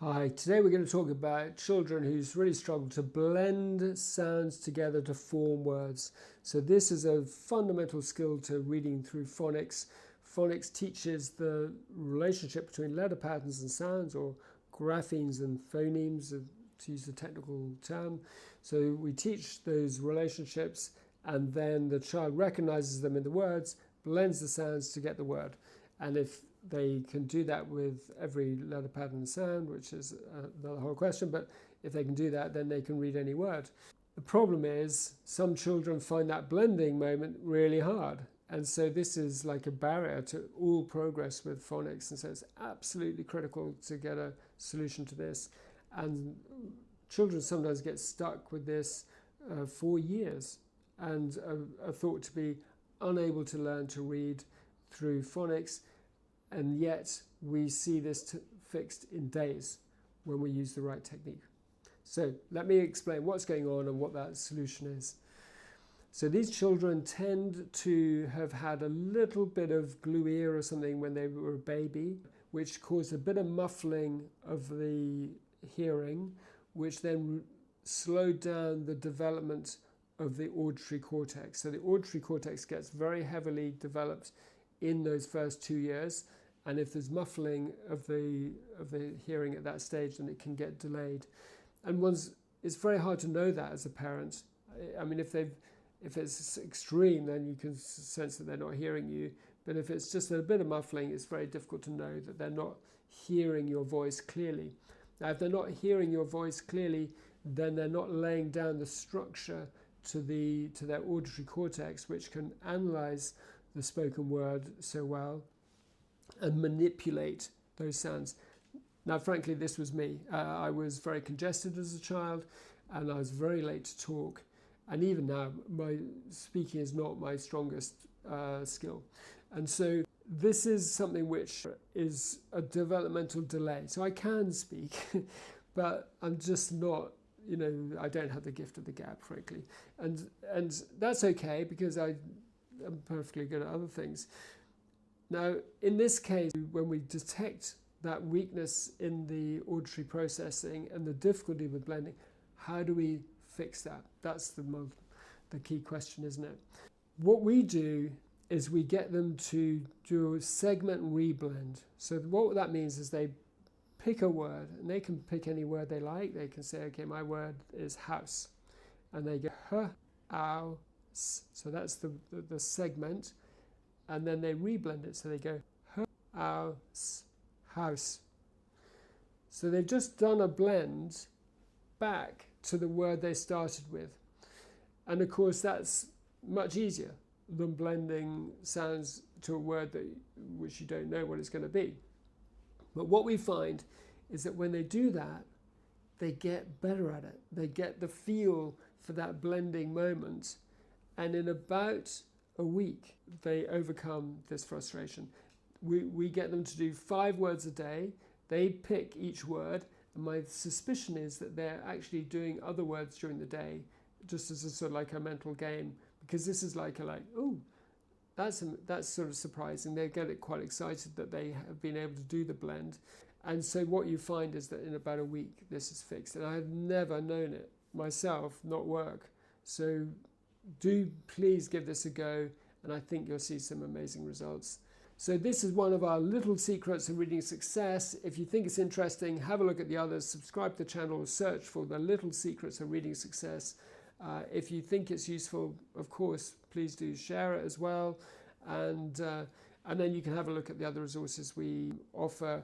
Hi, today we're going to talk about children who's really struggled to blend sounds together to form words. So this is a fundamental skill to reading through phonics. Phonics teaches the relationship between letter patterns and sounds, or graphemes and phonemes, to use a technical term. So we teach those relationships, and then the child recognizes them in the words, blends the sounds to get the word. And if they can do that with every letter pattern and sound, which is another whole question, but if they can do that, then they can read any word. The problem is some children find that blending moment really hard. And so this is like a barrier to all progress with phonics. And so it's absolutely critical to get a solution to this. And children sometimes get stuck with this for years and are thought to be unable to learn to read through phonics. And yet we see this fixed in days when we use the right technique. So let me explain what's going on and what that solution is. So these children tend to have had a little bit of glue ear or something when they were a baby, which caused a bit of muffling of the hearing, which then slowed down the development of the auditory cortex. So the auditory cortex gets very heavily developed in those first 2 years. And if there's muffling of the hearing at that stage, then it can get delayed. And it's very hard to know that as a parent. I mean, if it's extreme, then you can sense that they're not hearing you. But if it's just a bit of muffling, it's very difficult to know that they're not hearing your voice clearly. Now, if they're not hearing your voice clearly, then they're not laying down the structure to their auditory cortex, which can analyze the spoken word so well and manipulate those sounds. Now, frankly, this was me. I was very congested as a child, and I was very late to talk. And even now, my speaking is not my strongest skill. And so this is something which is a developmental delay. So I can speak, but I'm just not, I don't have the gift of the gab, frankly. And that's okay, because I'm perfectly good at other things. Now, in this case, when we detect that weakness in the auditory processing and the difficulty with blending, how do we fix that? That's the key question, isn't it? What we do is we get them to do a segment reblend. So what that means is they pick a word, and they can pick any word they like. They can say, okay, my word is house. And they go, house. So that's the segment. And then they reblend it, so they go house. So they've just done a blend back to the word they started with. And of course, that's much easier than blending sounds to a word which you don't know what it's going to be. But what we find is that when they do that, they get better at it. They get the feel for that blending moment. And in about a week, they overcome this frustration. We get them to do 5 words a day. They pick each word, and my suspicion is that they're actually doing other words during the day, just as a sort of like a mental game, because this is that's sort of surprising. They get quite excited that they have been able to do the blend. And so what you find is that in about a week, this is fixed. And I've never known it myself not work. So do please give this a go, and I think you'll see some amazing results. So this is one of our little secrets of reading success. If you think it's interesting, have a look at the others, subscribe to the channel, search for the little secrets of reading success. If you think it's useful, of course, please do share it as well. And then you can have a look at the other resources we offer.